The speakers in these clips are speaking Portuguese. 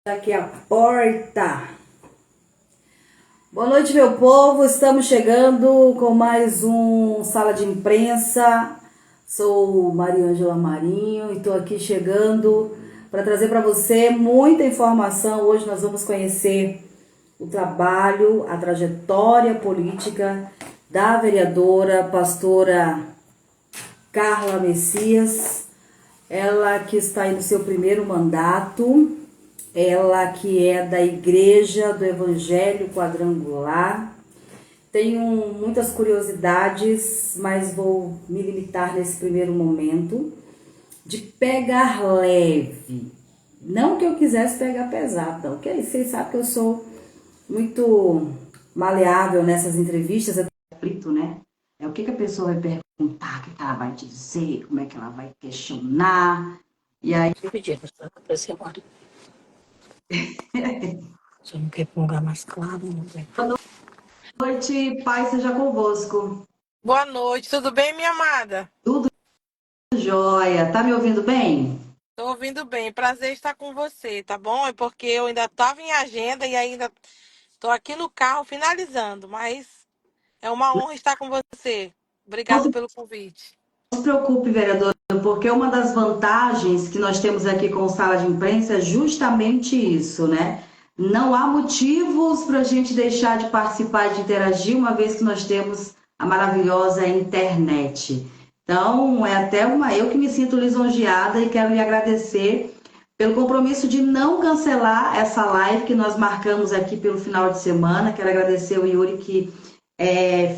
Aqui a porta. Boa noite, meu povo. Estamos chegando com mais um Sala de Imprensa. Sou Mariângela Marinho e estou aqui chegando para trazer para você muita informação. Hoje nós vamos conhecer o trabalho, a trajetória política da vereadora pastora Carla Messias. Ela que está aí no seu primeiro mandato. Ela que é da Igreja do Evangelho Quadrangular. Tenho muitas curiosidades, mas vou me limitar nesse primeiro momento de pegar leve. Não que eu quisesse pegar pesado, não, porque vocês sabem que eu sou muito maleável nessas entrevistas. É conflito, né? É o que a pessoa vai perguntar, o que ela vai dizer, como é que ela vai questionar. E aí. Pedir para esse agora. Se eu não quer lugar mais claro, não vai. Boa noite, Pai seja convosco. Boa noite, tudo bem, minha amada? Tudo jóia. Tá me ouvindo bem? Tô ouvindo bem, prazer estar com você, tá bom? É porque eu ainda estava em agenda e ainda tô aqui no carro finalizando, mas é uma honra estar com você. Não Obrigado se pelo convite. preocupe, vereadora, porque uma das vantagens que nós temos aqui com o Sala de Imprensa é justamente isso, né? Não há motivos para a gente deixar de participar e de interagir, uma vez que nós temos a maravilhosa internet. Então, é até eu que me sinto lisonjeada e quero lhe agradecer pelo compromisso de não cancelar essa live que nós marcamos aqui pelo final de semana. Quero agradecer o Yuri que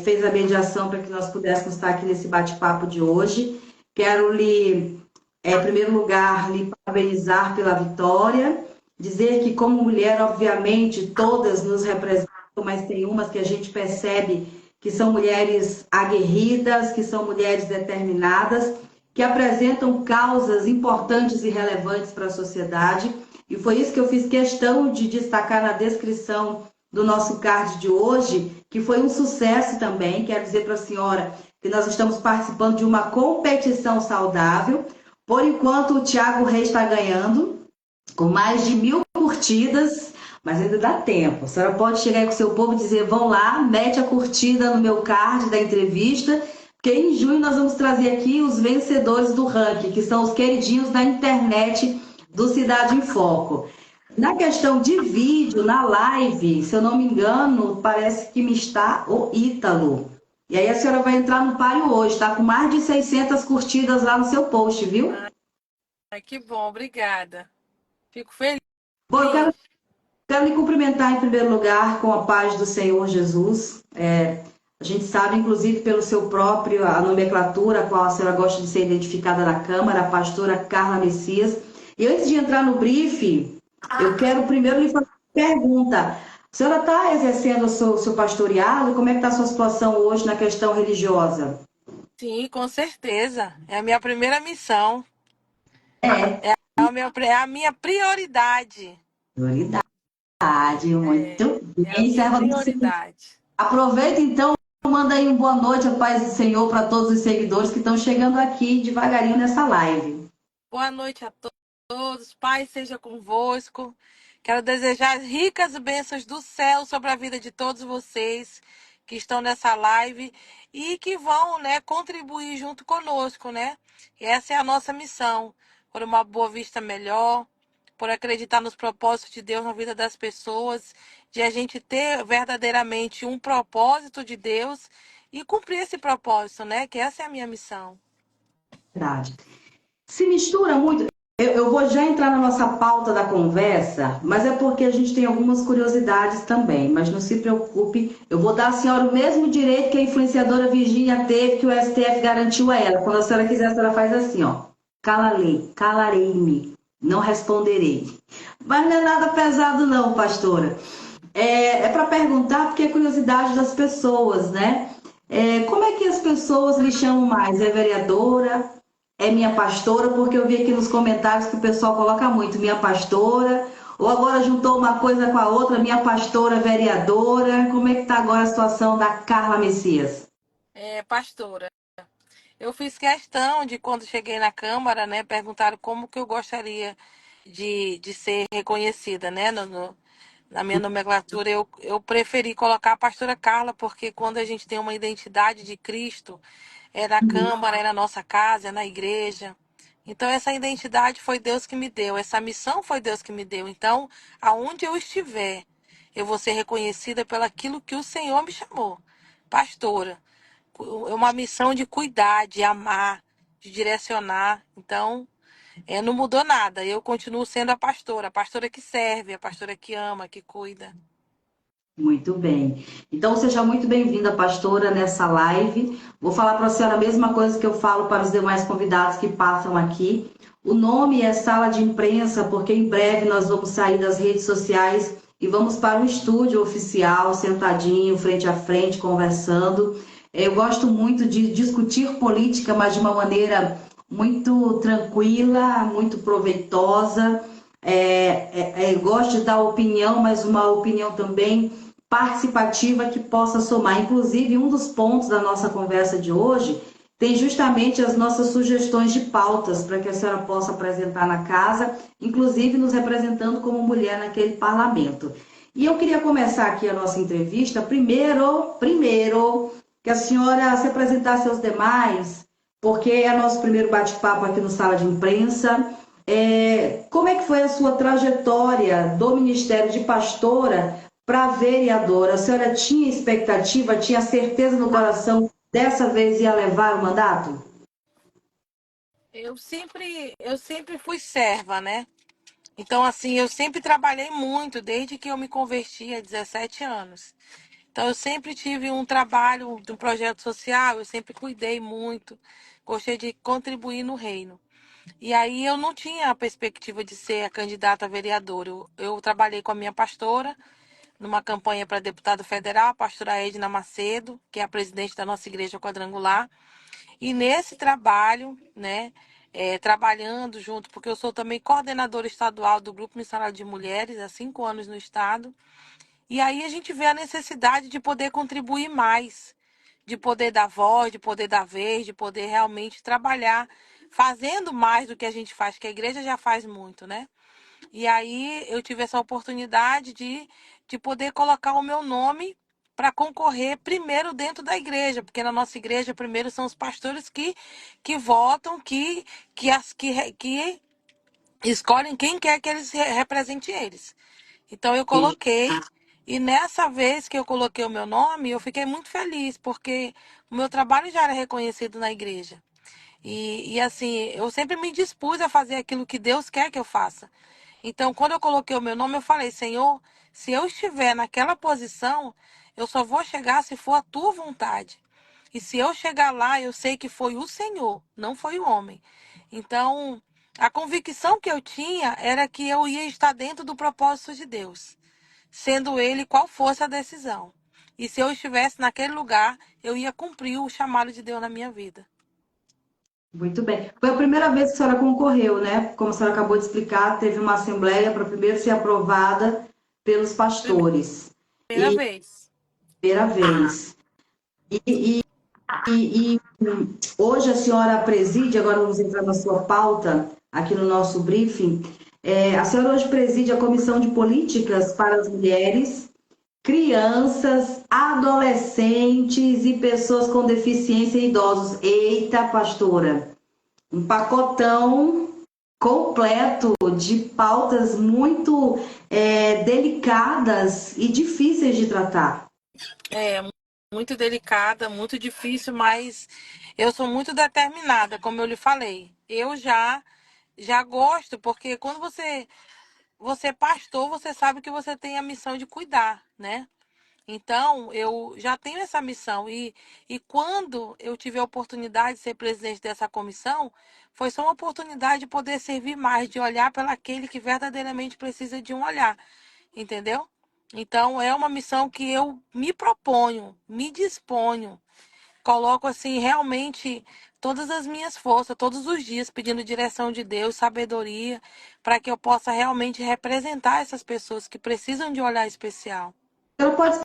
fez a mediação para que nós pudéssemos estar aqui nesse bate-papo de hoje. Quero lhe, em primeiro lugar, lhe parabenizar pela vitória, dizer que como mulher, obviamente, todas nos representam, mas tem umas que a gente percebe que são mulheres aguerridas, que são mulheres determinadas, que apresentam causas importantes e relevantes para a sociedade. E foi isso que eu fiz questão de destacar na descrição do nosso card de hoje, que foi um sucesso também. Quero dizer para a senhora que nós estamos participando de uma competição saudável. Por enquanto, o Thiago Reis está ganhando, com mais de 1.000 curtidas, mas ainda dá tempo. A senhora pode chegar aí com o seu povo e dizer: vão lá, mete a curtida no meu card da entrevista, porque em junho nós vamos trazer aqui os vencedores do ranking, que são os queridinhos da internet do Cidade em Foco. Na questão de vídeo, na live, se eu não me engano, parece que me está o Ítalo. E aí a senhora vai entrar no páreo hoje, tá? Com mais de 600 curtidas lá no seu post, viu? Ai, que bom, obrigada. Fico feliz. Bom, eu quero lhe cumprimentar em primeiro lugar com a paz do Senhor Jesus. A gente sabe, inclusive, pelo seu próprio, a nomenclatura, a qual a senhora gosta de ser identificada na Câmara, a pastora Carla Messias. E antes de entrar no briefing, eu quero primeiro lhe fazer uma pergunta. A senhora está exercendo o seu pastoreado? Como é que está a sua situação hoje na questão religiosa? Sim, com certeza. É a minha primeira missão. É, É a minha prioridade. prioridade, muito É a bem, minha serva do Senhor. prioridade. Aproveita então, manda aí uma boa noite, a paz do Senhor para todos os seguidores que estão chegando aqui devagarinho nessa live. Boa noite a todos. Pai seja convosco. Quero desejar ricas bênçãos do céu sobre a vida de todos vocês que estão nessa live e que vão, né, contribuir junto conosco, né? E essa é a nossa missão, por uma boa vista melhor, por acreditar nos propósitos de Deus na vida das pessoas, de a gente ter verdadeiramente um propósito de Deus e cumprir esse propósito, né? Que essa é a minha missão. Verdade. Se mistura muito. Eu vou já entrar na nossa pauta da conversa, mas é porque a gente tem algumas curiosidades também. Mas não se preocupe, eu vou dar à senhora o mesmo direito que a influenciadora Virgínia teve, que o STF garantiu a ela. Quando a senhora quiser, a senhora faz assim, ó. Calarei-me, não responderei. Mas não é nada pesado não, pastora. É para perguntar, porque é curiosidade das pessoas, né? Como é que as pessoas lhe chamam mais? É vereadora? É minha pastora? Porque eu vi aqui nos comentários que o pessoal coloca muito minha pastora, ou agora juntou uma coisa com a outra, minha pastora vereadora. Como é que está agora a situação da Carla Messias? É, pastora. Eu fiz questão de, quando cheguei na Câmara, né, perguntaram como que eu gostaria. de ser reconhecida, né? Na minha nomenclatura, eu preferi colocar a pastora Carla, porque quando a gente tem uma identidade de Cristo, é na Uhum. Câmara, é na nossa casa, é na igreja. Então, essa identidade foi Deus que me deu, essa missão foi Deus que me deu. Então, aonde eu estiver, eu vou ser reconhecida pelaquilo que o Senhor me chamou. Pastora. É uma missão de cuidar, de amar, de direcionar. Então, não mudou nada. Eu continuo sendo a pastora que serve, a pastora que ama, que cuida. Muito bem. Então, seja muito bem-vinda, pastora, nessa live. Vou falar para a senhora a mesma coisa que eu falo para os demais convidados que passam aqui. O nome é Sala de Imprensa, porque em breve nós vamos sair das redes sociais e vamos para um estúdio oficial, sentadinho, frente a frente, conversando. Eu gosto muito de discutir política, mas de uma maneira muito tranquila, muito proveitosa. Eu gosto de dar opinião, mas uma opinião também participativa que possa somar. Inclusive, um dos pontos da nossa conversa de hoje tem justamente as nossas sugestões de pautas para que a senhora possa apresentar na casa, inclusive nos representando como mulher naquele parlamento. E eu queria começar aqui a nossa entrevista, primeiro que a senhora se apresentasse aos demais, porque é nosso primeiro bate-papo aqui no Sala de Imprensa. Como é que foi a sua trajetória do Ministério de Pastora para vereadora? A senhora tinha expectativa, tinha certeza no coração, dessa vez ia levar o mandato? Eu sempre fui serva, né? Então, assim, eu sempre trabalhei muito, desde que eu me converti há 17 anos. Então, eu sempre tive um trabalho de um projeto social, eu sempre cuidei muito, gostei de contribuir no reino. E aí eu não tinha a perspectiva de ser a candidata a vereadora. Eu trabalhei com a minha pastora numa campanha para deputado federal, a pastora Edna Macedo, que é a presidente da nossa igreja quadrangular. E nesse trabalho, né, trabalhando junto, porque eu sou também coordenadora estadual do Grupo Missionário de Mulheres, há 5 anos no estado. E aí a gente vê a necessidade de poder contribuir mais, de poder dar voz, de poder dar vez, de poder realmente trabalhar, fazendo mais do que a gente faz, que a igreja já faz muito, né? E aí eu tive essa oportunidade de poder colocar o meu nome para concorrer primeiro dentro da igreja, porque na nossa igreja primeiro são os pastores que votam, que escolhem quem quer que eles represente eles. Então eu Sim. coloquei, e nessa vez que eu coloquei o meu nome, eu fiquei muito feliz, porque o meu trabalho já era reconhecido na igreja. E assim, eu sempre me dispus a fazer aquilo que Deus quer que eu faça. Então, quando eu coloquei o meu nome, eu falei: Senhor, se eu estiver naquela posição, eu só vou chegar se for a tua vontade. E se eu chegar lá, eu sei que foi o Senhor, não foi o homem. Então, a convicção que eu tinha era que eu ia estar dentro do propósito de Deus, sendo ele qual fosse a decisão. E se eu estivesse naquele lugar, eu ia cumprir o chamado de Deus na minha vida. Muito bem. Foi a primeira vez que a senhora concorreu, né? Como a senhora acabou de explicar, teve uma assembleia para primeiro ser aprovada pelos pastores. Primeira E vez. primeira vez. E hoje a senhora preside, agora vamos entrar na sua pauta, aqui no nosso briefing. A senhora hoje preside a Comissão de Políticas para as Mulheres, Crianças, Adolescentes e Pessoas com Deficiência e Idosos. Eita, pastora! Um pacotão completo de pautas muito delicadas e difíceis de tratar. É muito delicada, muito difícil, mas eu sou muito determinada, como eu lhe falei. Eu já gosto, porque quando você é pastor, você sabe que você tem a missão de cuidar, né? Então, eu já tenho essa missão. E quando eu tive a oportunidade de ser presidente dessa comissão, foi só uma oportunidade de poder servir mais, de olhar pelo aquele que verdadeiramente precisa de um olhar. Entendeu? Então, é uma missão que eu me proponho, me disponho, coloco assim realmente todas as minhas forças, todos os dias, pedindo direção de Deus, sabedoria, para que eu possa realmente representar essas pessoas que precisam de um olhar especial. Ela pode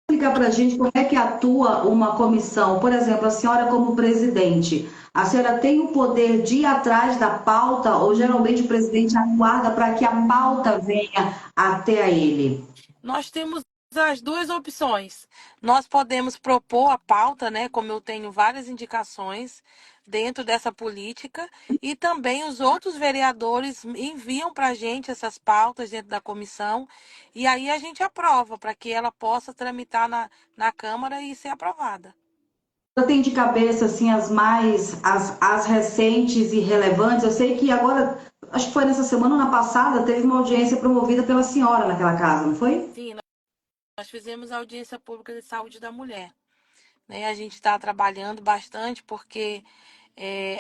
explicar para a gente como é que atua uma comissão? Por exemplo, a senhora como presidente, a senhora tem o poder de ir atrás da pauta ou geralmente o presidente aguarda para que a pauta venha até a ele? Nós temos as duas opções. Nós podemos propor a pauta, né? Como eu tenho várias indicações dentro dessa política, e também os outros vereadores enviam para a gente essas pautas dentro da comissão, e aí a gente aprova para que ela possa tramitar na Câmara e ser aprovada. Eu tenho de cabeça assim as recentes e relevantes. Eu sei que agora, acho que foi nessa semana, na passada, teve uma audiência promovida pela senhora naquela casa, não foi? Sim, nós fizemos a audiência pública de saúde da mulher, né? A gente está trabalhando bastante porque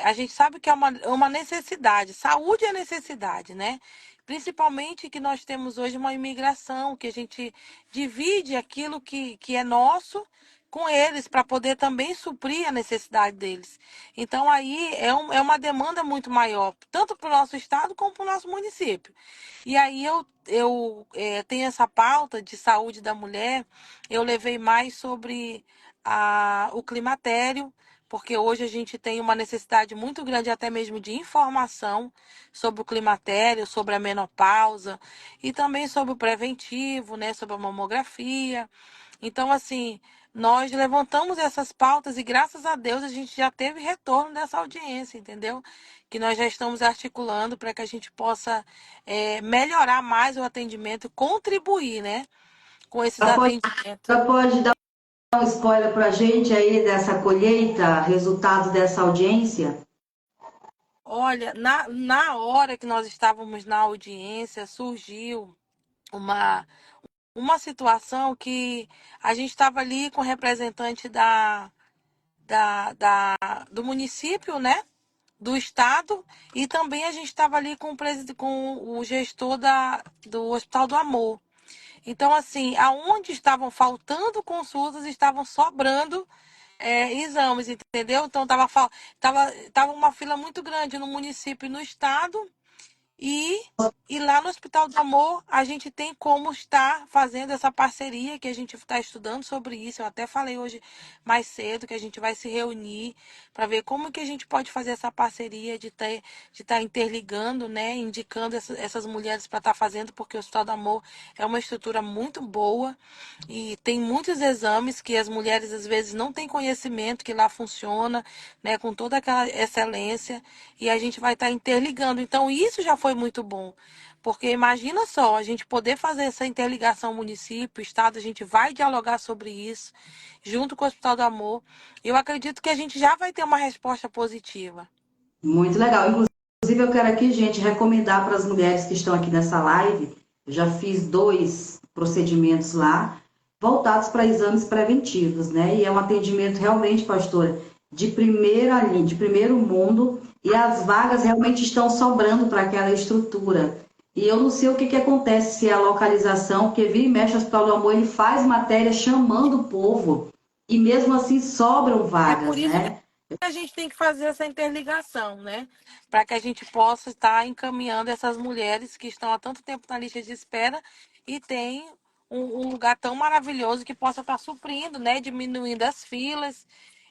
a gente sabe que é uma necessidade. Saúde é necessidade, né? Principalmente que nós temos hoje uma imigração, que a gente divide aquilo que é nosso com eles, para poder também suprir a necessidade deles. Então, aí é uma demanda muito maior, tanto para o nosso estado como para o nosso município. E aí eu tenho essa pauta de saúde da mulher, eu levei mais sobre o climatério, porque hoje a gente tem uma necessidade muito grande até mesmo de informação sobre o climatério, sobre a menopausa e também sobre o preventivo, né, sobre a mamografia. Então, assim, nós levantamos essas pautas e graças a Deus a gente já teve retorno dessa audiência, entendeu? Que nós já estamos articulando para que a gente possa melhorar mais o atendimento, contribuir, né, com esses Já pode, atendimentos. já pode dar um spoiler para a gente aí dessa colheita, resultado dessa audiência? Olha, na hora que nós estávamos na audiência, surgiu uma, uma situação que a gente estava ali com o representante do município, né? Do estado, e também a gente estava ali com o gestor do Hospital do Amor. Então, assim, aonde estavam faltando consultas, estavam sobrando exames, entendeu? Então, tava uma fila muito grande no município e no estado, e, e lá no Hospital do Amor, a gente tem como estar fazendo essa parceria, que a gente está estudando sobre isso. Eu até falei hoje mais cedo que a gente vai se reunir para ver como que a gente pode fazer essa parceria de estar interligando, né, indicando essas mulheres para estar fazendo, porque o Hospital do Amor é uma estrutura muito boa e tem muitos exames que as mulheres às vezes não têm conhecimento que lá funciona, né, com toda aquela excelência, e a gente vai estar interligando. Então, isso já foi muito bom. Porque imagina só, a gente poder fazer essa interligação município, estado, a gente vai dialogar sobre isso, junto com o Hospital do Amor. Eu acredito que a gente já vai ter uma resposta positiva. Muito legal. Inclusive, eu quero aqui, gente, recomendar para as mulheres que estão aqui nessa live. Eu já fiz 2 procedimentos lá, voltados para exames preventivos, né? E é um atendimento realmente, pastora, de primeira linha, de primeiro mundo, e as vagas realmente estão sobrando para aquela estrutura. E eu não sei o que que acontece, se é a localização, porque vira e mexe o Hospital do Amor, ele faz matéria chamando o povo, e mesmo assim sobram É por vagas, isso que né? a gente tem que fazer essa interligação, né? Para que a gente possa estar encaminhando essas mulheres que estão há tanto tempo na lista de espera e tem um lugar tão maravilhoso que possa estar suprindo, né? Diminuindo as filas.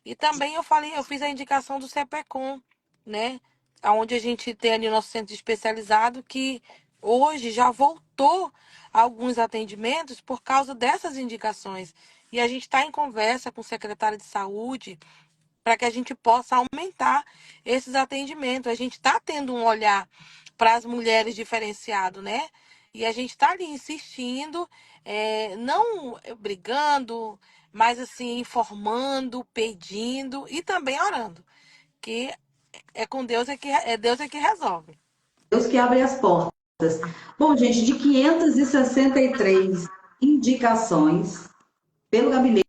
E também eu fiz a indicação do CEPECOM, né? Onde a gente tem ali o nosso centro especializado, que hoje já voltou alguns atendimentos por causa dessas indicações. E a gente está em conversa com o secretário de saúde para que a gente possa aumentar esses atendimentos. A gente está tendo um olhar para as mulheres diferenciado, né? E a gente está ali insistindo, não brigando, mas assim, informando, pedindo e também orando. Que é com Deus Deus é que resolve. Deus que abre as portas. Bom, gente, de 563 indicações pelo gabinete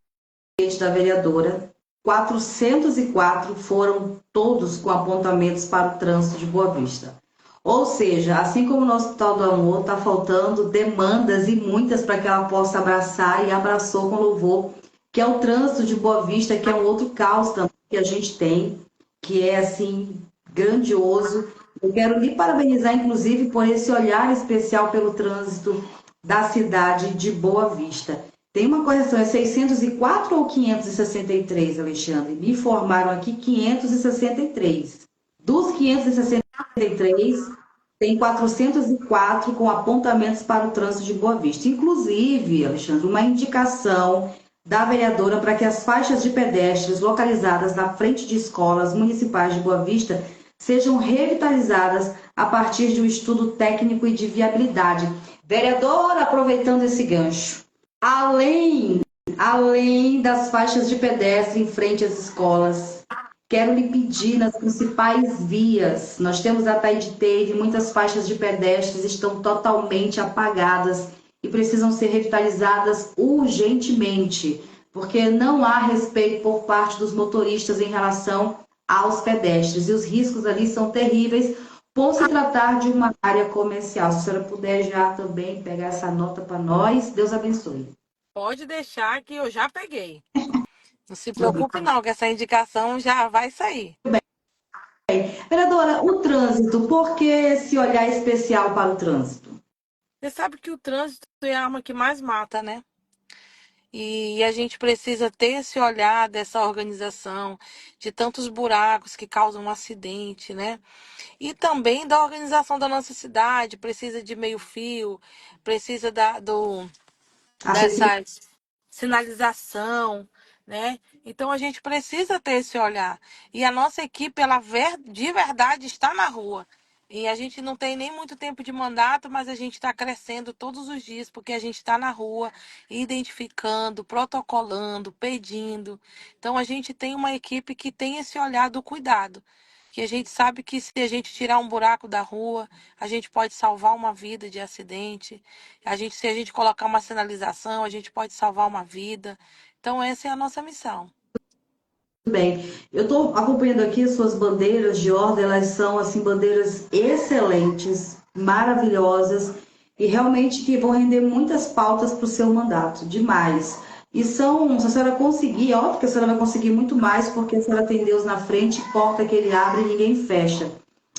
da vereadora, 404 foram todos com apontamentos para o trânsito de Boa Vista. Ou seja, assim como no Hospital do Amor, está faltando demandas e muitas para que ela possa abraçar, e abraçou com louvor, que é o trânsito de Boa Vista, que é um outro caos também que a gente tem, que é assim grandioso. Eu quero lhe parabenizar, inclusive, por esse olhar especial pelo trânsito da cidade de Boa Vista. Tem uma correção, é 604 ou 563, Alexandre? Me informaram aqui 563. Dos 563, tem 404 com apontamentos para o trânsito de Boa Vista. Inclusive, Alexandre, uma indicação da vereadora para que as faixas de pedestres localizadas na frente de escolas municipais de Boa Vista sejam revitalizadas a partir de um estudo técnico e de viabilidade. Vereadora, aproveitando esse gancho, além das faixas de pedestre em frente às escolas, quero lhe pedir nas principais vias. Nós temos a Taide-Teve, muitas faixas de pedestres estão totalmente apagadas e precisam ser revitalizadas urgentemente, porque não há respeito por parte dos motoristas em relação aos pedestres. E os riscos ali são terríveis, por se tratar de uma área comercial. Se a senhora puder já também pegar essa nota para nós, Deus abençoe. Pode deixar que eu já peguei. Não se preocupe não, que essa indicação já vai sair. Vereadora, o trânsito, por que esse olhar especial para o trânsito? Você sabe que o trânsito é a arma que mais mata, né? E a gente precisa ter esse olhar dessa organização, de tantos buracos que causam um acidente, né? E também da organização da nossa cidade, precisa de meio-fio, precisa Acessibilidade. dessa sinalização, né? Então a gente precisa ter esse olhar. E a nossa equipe, de verdade está na rua. E a gente não tem nem muito tempo de mandato, mas a gente está crescendo todos os dias, porque a gente está na rua, identificando, protocolando, pedindo. Então a gente tem uma equipe que tem esse olhar do cuidado. Que a gente sabe que se a gente tirar um buraco da rua, a gente pode salvar uma vida de acidente. Se a gente colocar uma sinalização, a gente pode salvar uma vida. Então, essa é a nossa missão. Bem, eu estou acompanhando aqui suas bandeiras de ordem, elas são assim bandeiras excelentes, maravilhosas e realmente que vão render muitas pautas para o seu mandato, demais. E são, se a senhora conseguir, é óbvio que a senhora vai conseguir muito mais, porque a senhora tem Deus na frente, porta que ele abre e ninguém fecha.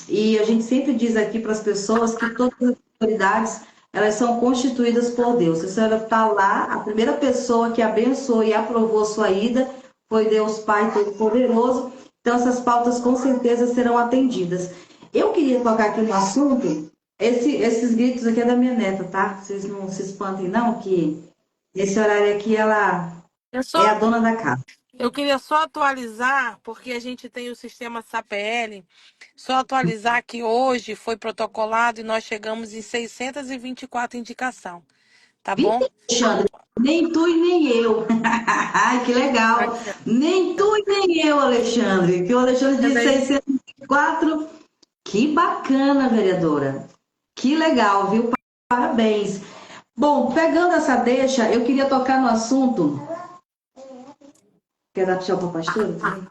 E a gente sempre diz aqui para as pessoas que todas as autoridades, elas são constituídas por Deus. Se a senhora está lá, a primeira pessoa que abençoou e aprovou sua ida foi Deus Pai Todo-Poderoso. Então, essas pautas com certeza serão atendidas. Eu queria tocar aqui no assunto, esses gritos aqui é da minha neta, tá? Vocês não se espantem, não, que nesse horário aqui ela Eu é a só, dona da casa. eu queria só atualizar, porque a gente tem o sistema SAPL, só atualizar que hoje foi protocolado e nós chegamos em 624 indicação, tá Vixe, bom? Alexandre, nem tu e nem eu. Ai, que legal. Aqui, Nem tu e nem eu, Alexandre. Que o Alexandre ó. disse 604. Que bacana, vereadora. Que legal, viu? Parabéns. Bom, pegando essa deixa, eu queria tocar no assunto. Quer dar tchau para a pastora também?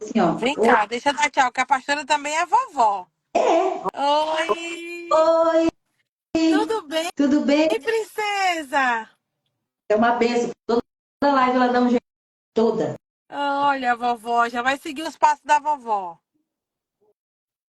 Assim, Vem ó. cá, deixa eu dar tchau, que a pastora também é vovó. Oi, Oi, tudo bem, tudo bem? princesa? É uma benção. Toda live ela dá um jeito toda. Olha, a vovó, já vai seguir os passos da vovó.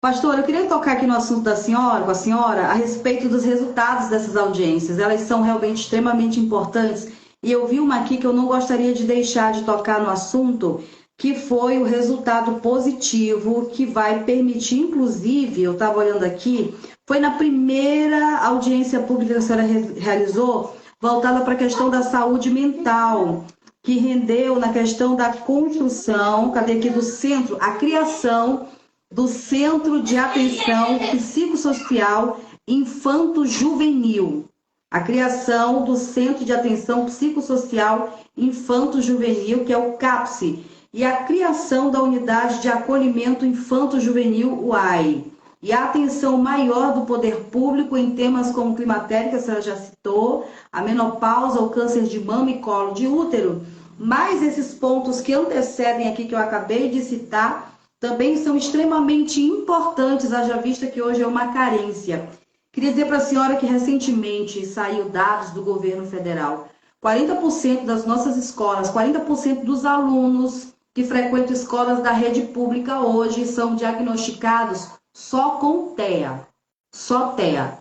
Pastor, eu queria tocar aqui no assunto da senhora, com a senhora, a respeito dos resultados dessas audiências. Elas são realmente extremamente importantes. E eu vi uma aqui que eu não gostaria de deixar de tocar no assunto, que foi o resultado positivo, que vai permitir, inclusive, eu estava olhando aqui, foi na primeira audiência pública que a senhora realizou, voltada para a questão da saúde mental, que rendeu na questão da construção, cadê aqui do centro, a criação do Centro de Atenção Psicossocial Infanto-Juvenil. A criação do Centro de Atenção Psicossocial Infanto-Juvenil, que é o CAPSE, e a criação da Unidade de Acolhimento Infanto-Juvenil, UAI. E a atenção maior do poder público em temas como climatério, que a senhora já citou, a menopausa, o câncer de mama e colo de útero, mais esses pontos que antecedem aqui que eu acabei de citar, também são extremamente importantes, haja vista que hoje é uma carência. Queria dizer para a senhora que recentemente saiu dados do governo federal. 40% das nossas escolas, 40% dos alunos que frequentam escolas da rede pública hoje são diagnosticados só com TEA. Só TEA.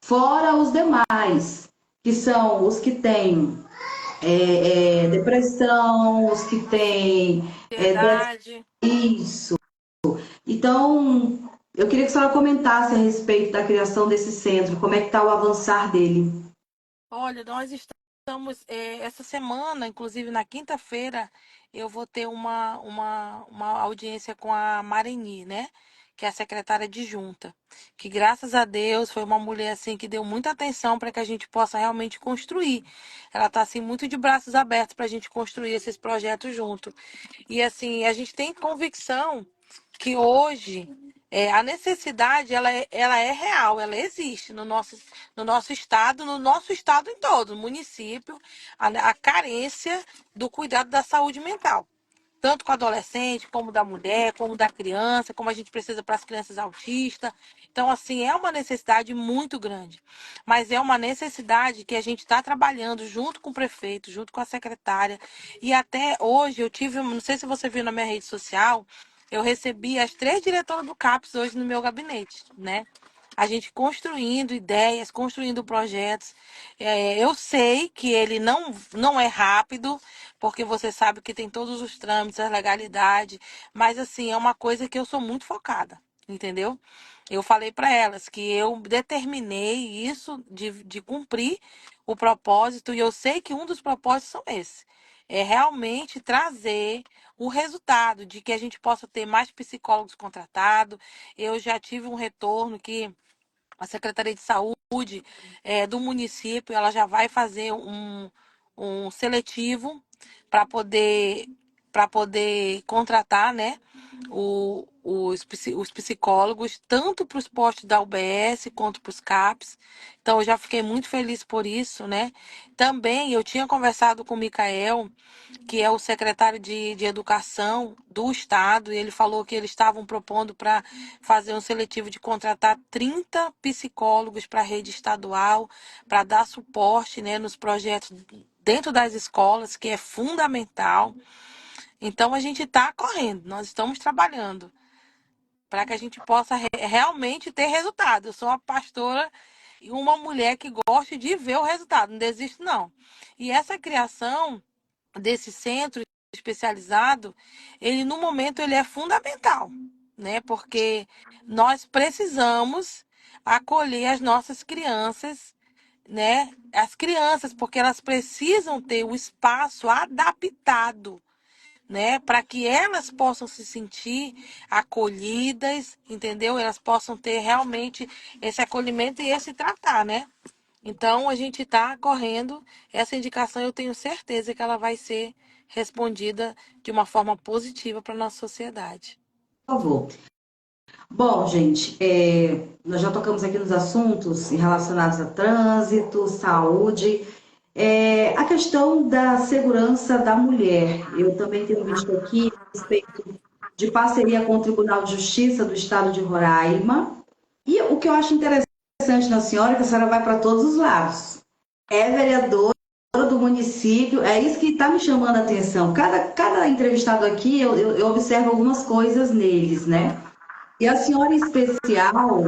Fora os demais, que são os que têm depressão, os que têm Ansiedade. isso. Então, eu queria que a senhora comentasse a respeito da criação desse centro, como é que está o avançar dele. Olha, nós estamos, essa semana, inclusive na quinta-feira, eu vou ter uma audiência com a Mareni, né? Que é a secretária adjunta. Que graças a Deus foi uma mulher assim que deu muita atenção para que a gente possa realmente construir. Ela está assim muito de braços abertos para a gente construir esses projetos junto. E assim, a gente tem convicção que hoje a necessidade ela é real, ela existe no nosso estado em todo, no município, a carência do cuidado da saúde mental. Tanto com o adolescente, como da mulher, como da criança, como a gente precisa para as crianças autistas. Então, assim, é uma necessidade muito grande. Mas é uma necessidade que a gente está trabalhando junto com o prefeito, junto com a secretária. E até hoje eu tive, não sei se você viu na minha rede social, eu recebi as 3 diretoras do CAPES hoje no meu gabinete, né? A gente construindo ideias, construindo projetos. Eu sei que ele não é rápido, porque você sabe que tem todos os trâmites, a legalidade, mas assim, é uma coisa que eu sou muito focada, entendeu? Eu falei para elas que eu determinei isso de cumprir o propósito, e eu sei que um dos propósitos são esses. É realmente trazer o resultado de que a gente possa ter mais psicólogos contratados. Eu já tive um retorno que a Secretaria de Saúde do município, ela já vai fazer um seletivo para poder contratar, né, os psicólogos, tanto para os postos da UBS quanto para os CAPs. Então, eu já fiquei muito feliz por isso, né? Também eu tinha conversado com o Micael, que é o secretário de Educação do Estado, e ele falou que eles estavam propondo para fazer um seletivo de contratar 30 psicólogos para a rede estadual, para dar suporte, né, nos projetos dentro das escolas, que é fundamental. Então, a gente está correndo, nós estamos trabalhando para que a gente possa realmente ter resultado. Eu sou uma pastora e uma mulher que gosta de ver o resultado, não desisto, não. E essa criação desse centro especializado, ele no momento ele é fundamental, né? Porque nós precisamos acolher as nossas crianças, né? As crianças, porque elas precisam ter o espaço adaptado, né, para que elas possam se sentir acolhidas, entendeu? Elas possam ter realmente esse acolhimento e esse tratar, né? Então, a gente está correndo. Essa indicação eu tenho certeza que ela vai ser respondida de uma forma positiva para a nossa sociedade. Por favor. Bom, gente, nós já tocamos aqui nos assuntos relacionados a trânsito, saúde, a questão da segurança da mulher. Eu também tenho visto aqui a respeito de parceria com o Tribunal de Justiça do Estado de Roraima. E o que eu acho interessante na senhora é que a senhora vai para todos os lados. É vereadora do município, é isso que está me chamando a atenção. Cada entrevistado aqui, eu observo algumas coisas neles, né? E a senhora em especial,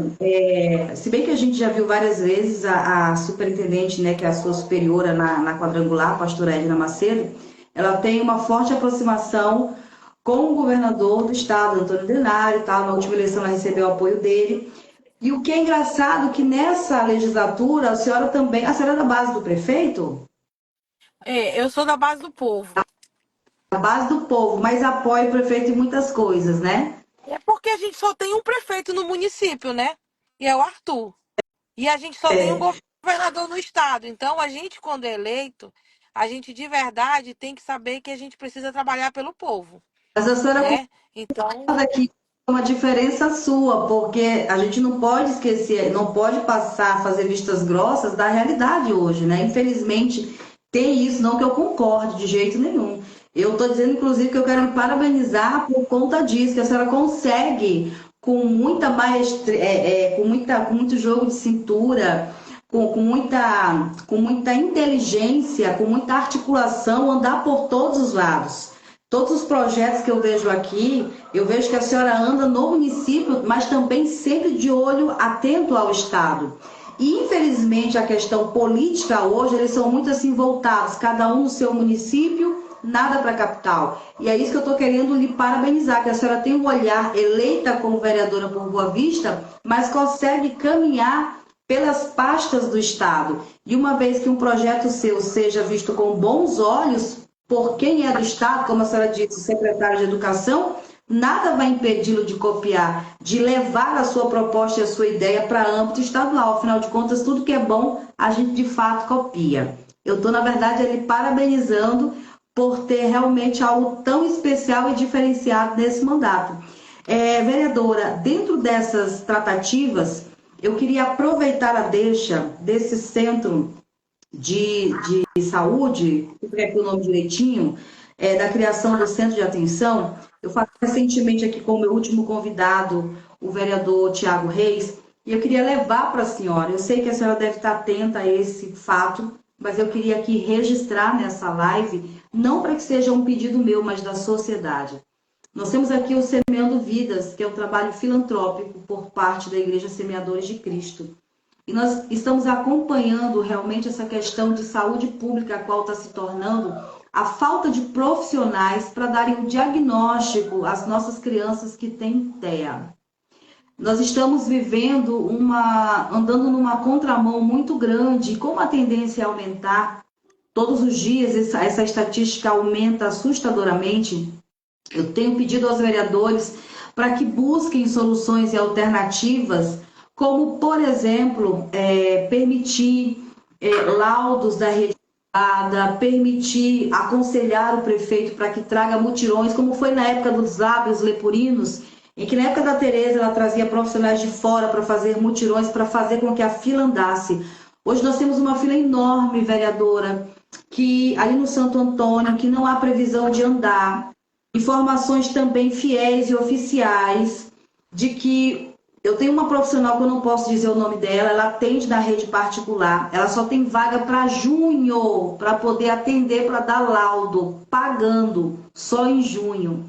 se bem que a gente já viu várias vezes a superintendente, né, que é a sua superiora na quadrangular, a pastora Edna Macedo, ela tem uma forte aproximação com o governador do estado, Antônio Denário, tá? Na última eleição ela recebeu o apoio dele. E o que é engraçado é que nessa legislatura, a senhora também, a senhora é da base do prefeito? Eu sou da base do povo. Da base do povo, mas apoia o prefeito em muitas coisas, né? É porque a gente só tem um prefeito no município, né? E é o Arthur. E a gente só tem um governador no estado. Então, a gente, quando é eleito, a gente de verdade tem que saber que a gente precisa trabalhar pelo povo, Mas a senhora né? Então, concorda que é uma diferença sua, porque a gente não pode esquecer, não pode passar a fazer vistas grossas da realidade hoje, né? Infelizmente, tem isso, não que eu concorde de jeito nenhum. Eu estou dizendo, inclusive, que eu quero me parabenizar por conta disso, que a senhora consegue, com muita maestria, com muito jogo de cintura, com muita inteligência, com muita articulação, andar por todos os lados. Todos os projetos que eu vejo aqui, eu vejo que a senhora anda no município, mas também sempre de olho atento ao Estado. E, infelizmente, a questão política hoje, eles são muito assim voltados, cada um no seu município, nada para a capital. E é isso que eu estou querendo lhe parabenizar, que a senhora tem um olhar eleita como vereadora por Boa Vista, mas consegue caminhar pelas pastas do Estado. E uma vez que um projeto seu seja visto com bons olhos por quem é do Estado, como a senhora disse, secretário de Educação, nada vai impedi-lo de copiar, de levar a sua proposta e a sua ideia para âmbito estadual. Afinal de contas, tudo que é bom, a gente de fato copia. Eu estou, na verdade, lhe parabenizando por ter realmente algo tão especial e diferenciado nesse mandato. Vereadora, dentro dessas tratativas, eu queria aproveitar a deixa desse centro de saúde, vou pegar aqui o nome direitinho, da criação do centro de atenção. Eu falei recentemente aqui com o meu último convidado, o vereador Tiago Reis, e eu queria levar para a senhora. Eu sei que a senhora deve estar atenta a esse fato, mas eu queria aqui registrar nessa live, não para que seja um pedido meu, mas da sociedade. Nós temos aqui o Semeando Vidas, que é um trabalho filantrópico por parte da Igreja Semeadores de Cristo. E nós estamos acompanhando realmente essa questão de saúde pública, a qual está se tornando a falta de profissionais para darem um diagnóstico às nossas crianças que têm TEA. Nós estamos andando numa contramão muito grande, e como a tendência é aumentar, todos os dias essa estatística aumenta assustadoramente. Eu tenho pedido aos vereadores para que busquem soluções e alternativas, como, por exemplo, permitir laudos da rede privada, permitir aconselhar o prefeito para que traga mutirões, como foi na época dos lábios lepurinos, em que na época da Tereza ela trazia profissionais de fora para fazer mutirões, para fazer com que a fila andasse. Hoje nós temos uma fila enorme, vereadora, que ali no Santo Antônio, que não há previsão de andar. Informações também fiéis e oficiais de que eu tenho uma profissional que eu não posso dizer o nome dela, ela atende na rede particular, ela só tem vaga para junho, para poder atender, para dar laudo, pagando, só em junho,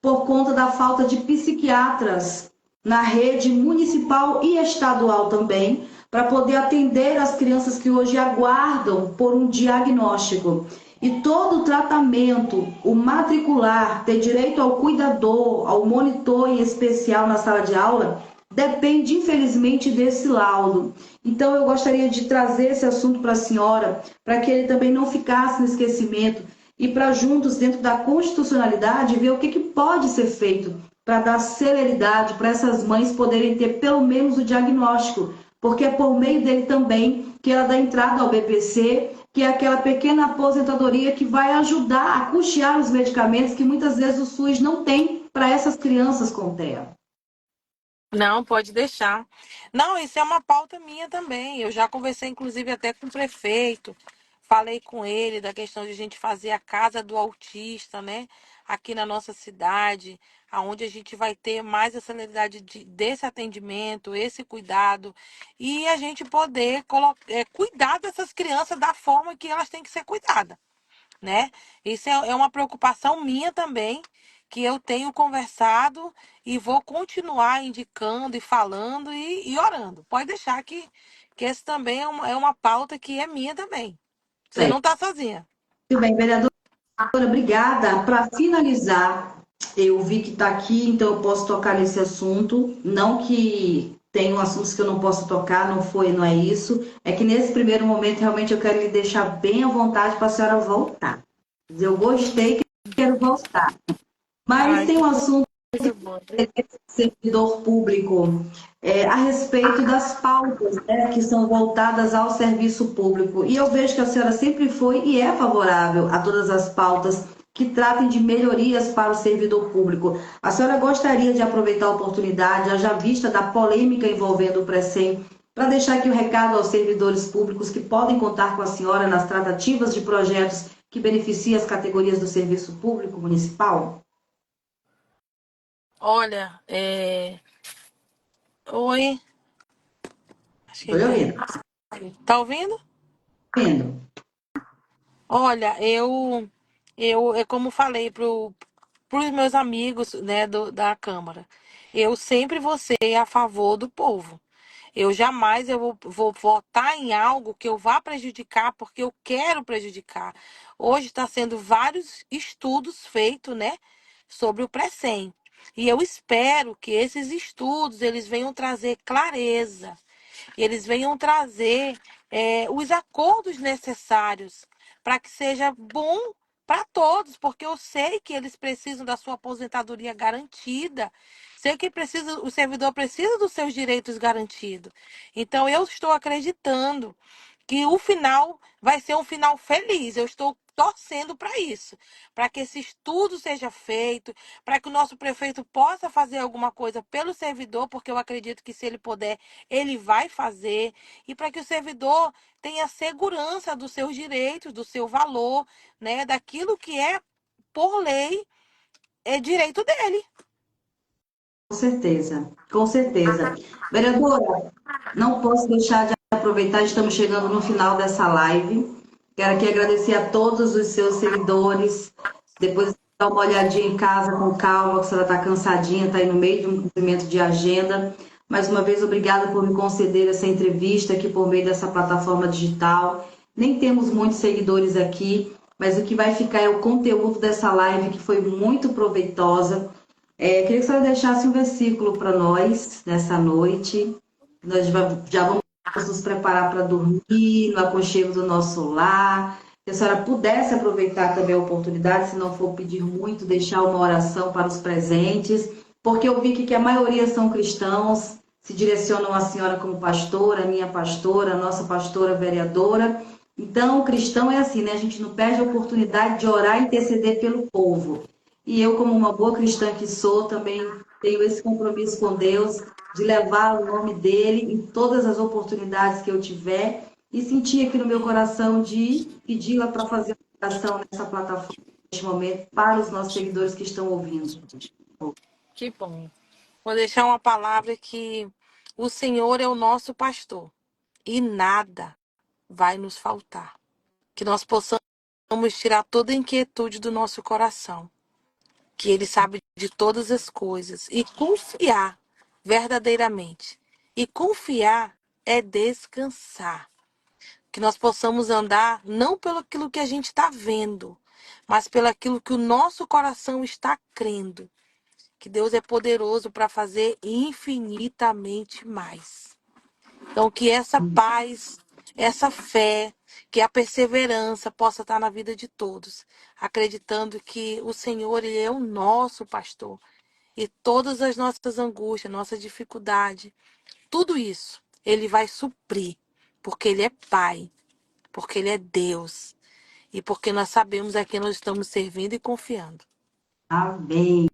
por conta da falta de psiquiatras na rede municipal e estadual também, para poder atender as crianças que hoje aguardam por um diagnóstico. E todo o tratamento, o matricular, ter direito ao cuidador, ao monitor em especial na sala de aula, depende, infelizmente, desse laudo. Então, eu gostaria de trazer esse assunto para a senhora, para que ele também não ficasse no esquecimento, e para juntos, dentro da constitucionalidade, ver o que pode ser feito para dar celeridade para essas mães poderem ter pelo menos o diagnóstico, porque é por meio dele também que ela dá entrada ao BPC, que é aquela pequena aposentadoria que vai ajudar a custear os medicamentos que muitas vezes o SUS não tem para essas crianças com TEA. Não, pode deixar. Não, isso é uma pauta minha também. Eu já conversei, inclusive, até com o prefeito. Falei com ele da questão de a gente fazer a casa do autista, né? Aqui na nossa cidade, aonde a gente vai ter mais a celeridade desse atendimento, esse cuidado, e a gente poder cuidar dessas crianças da forma que elas têm que ser cuidadas, né? Isso é uma preocupação minha também, que eu tenho conversado e vou continuar indicando e falando e orando. Pode deixar que esse também é uma pauta que é minha também. Você não está sozinha. Muito bem, vereadora, obrigada. Para finalizar, eu vi que está aqui, então eu posso tocar nesse assunto. Não que tenham assuntos que eu não posso tocar, não é isso. É que nesse primeiro momento, realmente, eu quero lhe deixar bem à vontade para a senhora voltar. Eu gostei que quero voltar. Mas Ai, tem um assunto coisa boa. servidor público, a respeito das pautas, né, que são voltadas ao serviço público. E eu vejo que a senhora sempre foi e é favorável a todas as pautas que tratem de melhorias para o servidor público. A senhora gostaria de aproveitar a oportunidade, haja vista da polêmica envolvendo o Precem, para deixar aqui o recado aos servidores públicos que podem contar com a senhora nas tratativas de projetos que beneficiem as categorias do serviço público municipal? Olha, oi, acho que Estou ele tá ouvindo. aí. Tá ouvindo? Ouvindo. Olha, eu é como falei pros meus amigos, né, da Câmara. Eu sempre vou ser a favor do povo. Eu jamais vou votar em algo que eu vá prejudicar, porque eu quero prejudicar. Hoje está sendo vários estudos feitos, né, sobre o Precem. E eu espero que esses estudos eles venham trazer clareza, eles venham trazer os acordos necessários para que seja bom para todos, porque eu sei que eles precisam da sua aposentadoria garantida, sei que o servidor precisa dos seus direitos garantidos. Então, eu estou acreditando que o final vai ser um final feliz. Eu estou torcendo para isso, para que esse estudo seja feito, para que o nosso prefeito possa fazer alguma coisa pelo servidor, porque eu acredito que se ele puder, ele vai fazer, e para que o servidor tenha segurança dos seus direitos, do seu valor, né, daquilo que é por lei é direito dele. Com certeza, com certeza. Vereadora, não posso deixar de aproveitar, estamos chegando no final dessa live. Quero aqui agradecer a todos os seus seguidores. Depois dar uma olhadinha em casa com calma, que a senhora está cansadinha, está aí no meio de um cumprimento de agenda. Mais uma vez, obrigada por me conceder essa entrevista aqui por meio dessa plataforma digital. Nem temos muitos seguidores aqui, mas o que vai ficar é o conteúdo dessa live, que foi muito proveitosa. Queria que a senhora deixasse um versículo para nós nessa noite. Nós já vamos nos preparar para dormir, no aconchego do nosso lar. Se a senhora pudesse aproveitar também a oportunidade, se não for pedir muito, deixar uma oração para os presentes, porque eu vi que a maioria são cristãos, se direcionam à senhora como pastora, a minha pastora, a nossa pastora vereadora. Então, o cristão é assim, né? A gente não perde a oportunidade de orar e interceder pelo povo. E eu, como uma boa cristã que sou, também tenho esse compromisso com Deus de levar o nome dele em todas as oportunidades que eu tiver e sentir aqui no meu coração de pedi-la para fazer uma oração nessa plataforma neste momento para os nossos seguidores que estão ouvindo. Que bom. Vou deixar uma palavra que o Senhor é o nosso pastor e nada vai nos faltar. Que nós possamos tirar toda a inquietude do nosso coração, que Ele sabe de todas as coisas e confiar verdadeiramente. E confiar é descansar. Que nós possamos andar não pelo aquilo que a gente está vendo, mas pelo aquilo que o nosso coração está crendo. Que Deus é poderoso para fazer infinitamente mais. Então, que essa paz, essa fé, que a perseverança possa estar na vida de todos, acreditando que o Senhor ele é o nosso pastor e todas as nossas angústias, nossa dificuldade, tudo isso ele vai suprir, porque ele é Pai, porque ele é Deus e porque nós sabemos a quem nós estamos servindo e confiando. Amém.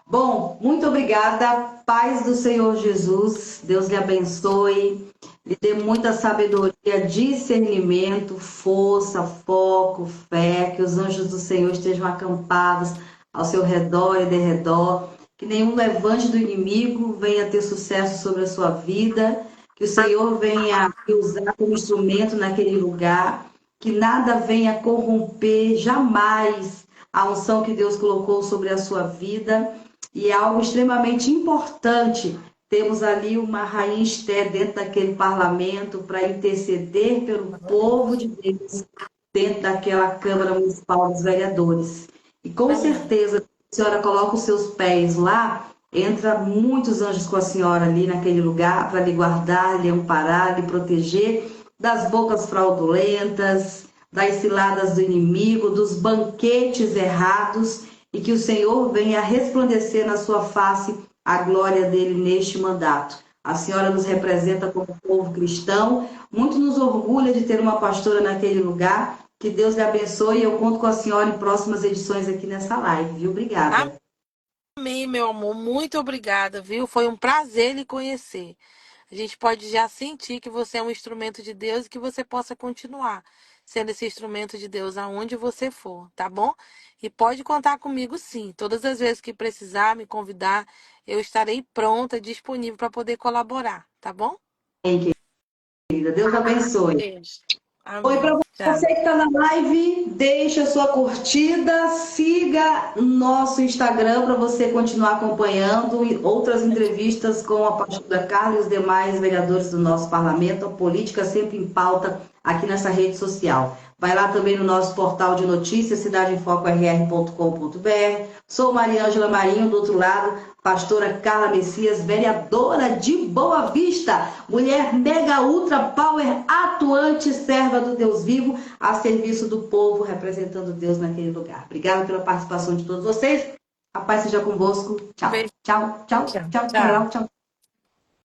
Bom, muito obrigada. Paz do Senhor Jesus. Deus lhe abençoe. Lhe dê muita sabedoria, discernimento, força, foco, fé. Que os anjos do Senhor estejam acampados ao seu redor e derredor. Que nenhum levante do inimigo venha ter sucesso sobre a sua vida. Que o Senhor venha te usar como instrumento naquele lugar. Que nada venha corromper jamais a unção que Deus colocou sobre a sua vida. E é algo extremamente importante. Temos ali uma rainha Esther dentro daquele parlamento para interceder pelo povo de Deus dentro daquela Câmara Municipal dos Vereadores. E com certeza, a senhora coloca os seus pés lá, entra muitos anjos com a senhora ali naquele lugar para lhe guardar, lhe amparar, lhe proteger das bocas fraudulentas, das ciladas do inimigo, dos banquetes errados, e que o Senhor venha resplandecer na sua face a glória dele neste mandato. A senhora nos representa como povo cristão, muito nos orgulha de ter uma pastora naquele lugar. Que Deus lhe abençoe e eu conto com a senhora em próximas edições aqui nessa live, viu? Obrigada. Amém, meu amor. Muito obrigada, viu? Foi um prazer lhe conhecer. A gente pode já sentir que você é um instrumento de Deus e que você possa continuar sendo esse instrumento de Deus aonde você for, tá bom? E pode contar comigo sim. Todas as vezes que precisar me convidar, eu estarei pronta, disponível para poder colaborar, tá bom? Amém, querida. Deus abençoe. Beijo. Oi Amém. para Tchau. Você que está na live, deixa a sua curtida, siga nosso Instagram para você continuar acompanhando outras entrevistas com a pastora Carla e os demais vereadores do nosso parlamento, a política sempre em pauta aqui nessa rede social. Vai lá também no nosso portal de notícias, cidadeinfocorr.com.br. Sou Mariângela Marinho, do outro lado, pastora Carla Messias, vereadora de Boa Vista, mulher mega ultra power, atuante, serva do Deus vivo, a serviço do povo, representando Deus naquele lugar. Obrigada pela participação de todos vocês. A paz seja convosco. Tchau. Beijo. Tchau, tchau, Tchau. tchau, Tchau. tchau.